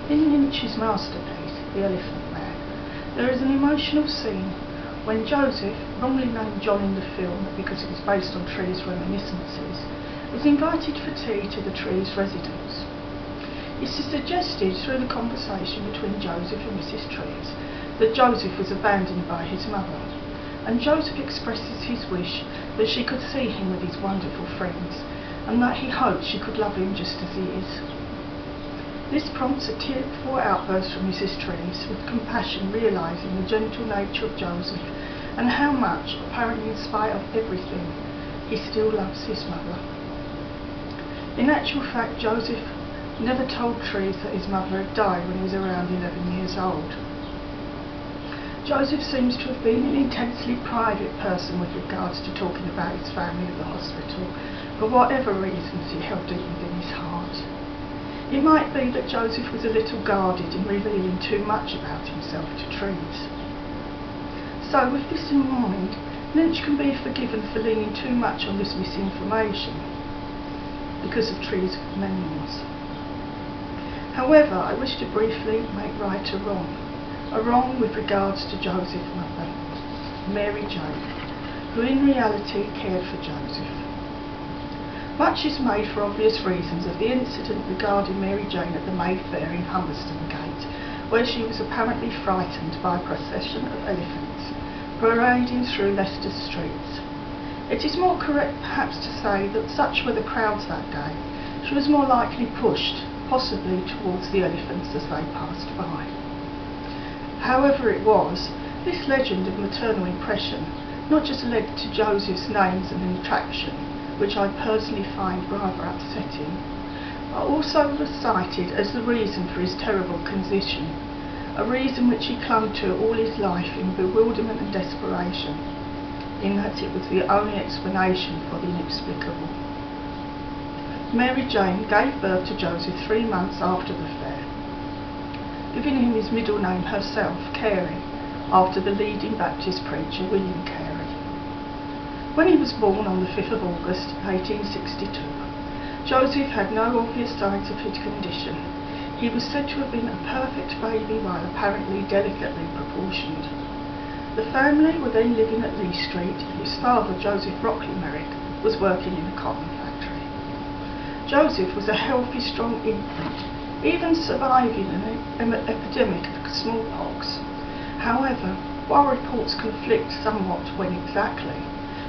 In Lynch's masterpiece, The Elephant Man, there is an emotional scene when Joseph, wrongly named John in the film because it was based on Tree's reminiscences, is invited for tea to the Tree's residence. It is suggested through the conversation between Joseph and Mrs. Trees that Joseph was abandoned by his mother, and Joseph expresses his wish that she could see him with his wonderful friends, and that he hoped she could love him just as he is. This prompts a tearful outburst from Mrs. Trees, with compassion realising the gentle nature of Joseph and how much, apparently in spite of everything, he still loves his mother. In actual fact, Joseph never told Trees that his mother had died when he was around 11 years old. Joseph seems to have been an intensely private person with regards to talking about his family at the hospital, for whatever reasons he held deep within his heart. It might be that Joseph was a little guarded in revealing too much about himself to Trees. So, with this in mind, Lynch can be forgiven for leaning too much on this misinformation because of Trees' memoirs. However, I wish to briefly make right a wrong with regards to Joseph's mother, Mary Jane, who in reality cared for Joseph. Much is made for obvious reasons of the incident regarding Mary Jane at the Mayfair in Humberston Gate, where she was apparently frightened by a procession of elephants parading through Leicester's streets. It is more correct perhaps to say that such were the crowds that day, she was more likely pushed, possibly towards the elephants as they passed by. However it was, this legend of maternal impression not just led to Joseph's names and attraction, which I personally find rather upsetting, but also was cited as the reason for his terrible condition, a reason which he clung to all his life in bewilderment and desperation, in that it was the only explanation for the inexplicable. Mary Jane gave birth to Joseph 3 months after the fair, giving him his middle name herself, Carey, after the leading Baptist preacher William Carey. When he was born on the 5th of August 1862, Joseph had no obvious signs of his condition. He was said to have been a perfect baby while apparently delicately proportioned. The family were then living at Lee Street. His father, Joseph Rockley Merrick, was working in a cotton factory. Joseph was a healthy, strong infant, even surviving an epidemic of smallpox. However, while reports conflict somewhat when exactly,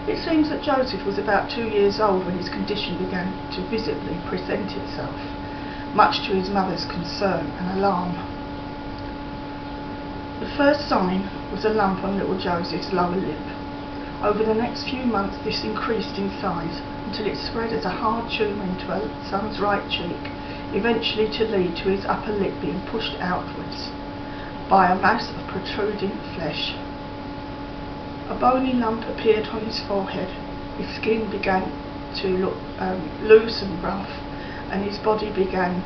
it seems that Joseph was about 2 years old when his condition began to visibly present itself, much to his mother's concern and alarm. The first sign was a lump on little Joseph's lower lip. Over the next few months this increased in size until it spread as a hard tumour into her son's right cheek, eventually to lead to his upper lip being pushed outwards by a mass of protruding flesh. A bony lump appeared on his forehead, his skin began to look loose and rough, and his body began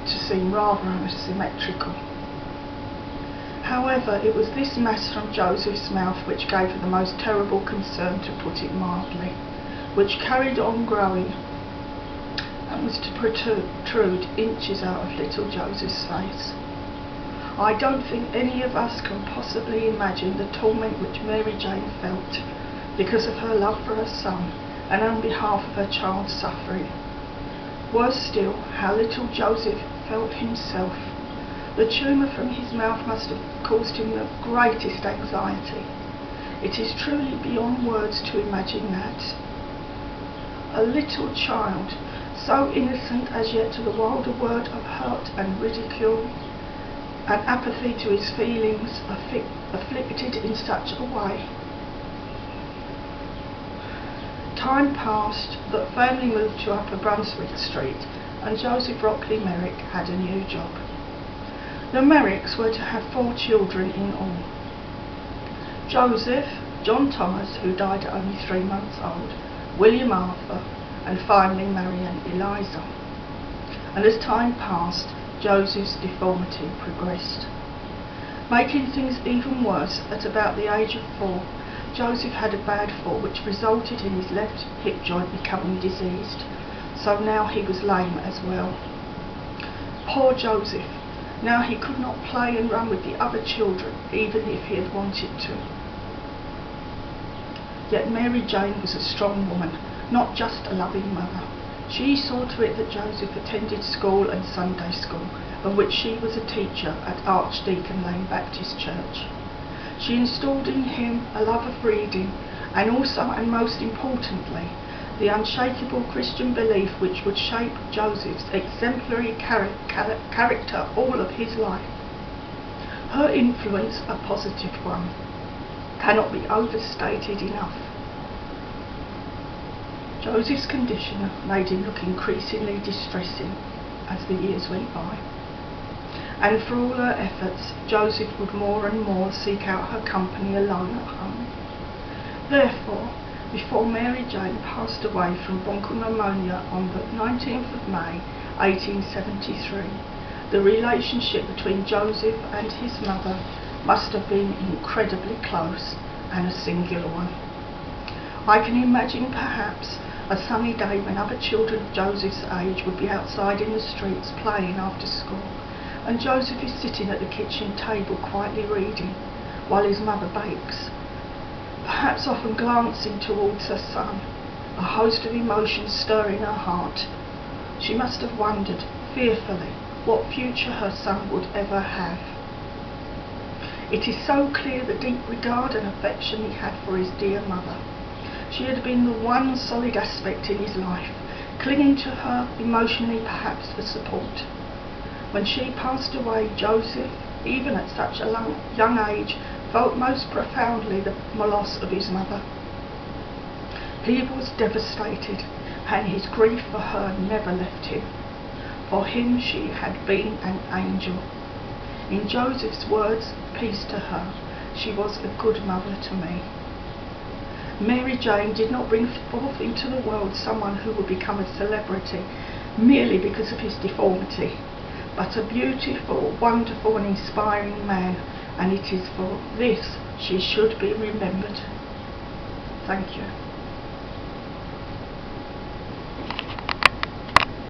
to seem rather unsymmetrical. However, it was this mass from Joseph's mouth which gave her the most terrible concern, to put it mildly, which carried on growing and was to protrude inches out of little Joseph's face. I don't think any of us can possibly imagine the torment which Mary Jane felt because of her love for her son and on behalf of her child's suffering. Worse still, how little Joseph felt himself. The tumour from his mouth must have caused him the greatest anxiety. It is truly beyond words to imagine that. A little child, so innocent as yet to the wilder word of hurt and ridicule, and apathy to his feelings, afflicted in such a way. Time passed, the family moved to Upper Brunswick Street, and Joseph Rockley Merrick had a new job. The Merricks were to have 4 children in all. Joseph, John Thomas, who died at only 3 months old, William Arthur, and finally Marianne Eliza. And as time passed, Joseph's deformity progressed. Making things even worse, at about the age of 4, Joseph had a bad fall which resulted in his left hip joint becoming diseased, so now he was lame as well. Poor Joseph, Now he could not play and run with the other children, even if he had wanted to. Yet Mary Jane was a strong woman, not just a loving mother. She saw to it that Joseph attended school and Sunday school, of which she was a teacher at Archdeacon Lane Baptist Church. She installed in him a love of reading, and also, and most importantly, the unshakable Christian belief which would shape Joseph's exemplary character all of his life. Her influence, a positive one, cannot be overstated enough. Joseph's condition made him look increasingly distressing as the years went by, and for all her efforts, Joseph would more and more seek out her company alone at home. Therefore, before Mary Jane passed away from bronchopneumonia on the 19th of May 1873, the relationship between Joseph and his mother must have been incredibly close and a singular one. I can imagine perhaps a sunny day when other children of Joseph's age would be outside in the streets playing after school, and Joseph is sitting at the kitchen table quietly reading while his mother bakes, perhaps often glancing towards her son, a host of emotions stirring her heart. She must have wondered, fearfully, what future her son would ever have. It is so clear the deep regard and affection he had for his dear mother. She had been the one solid aspect in his life, clinging to her emotionally perhaps for support. When she passed away, Joseph, even at such a young age, felt most profoundly the loss of his mother. He was devastated, and his grief for her never left him. For him she had been an angel. In Joseph's words, peace to her, she was a good mother to me. Mary Jane did not bring forth into the world someone who would become a celebrity merely because of his deformity, but a beautiful, wonderful and inspiring man, and it is for this she should be remembered. Thank you.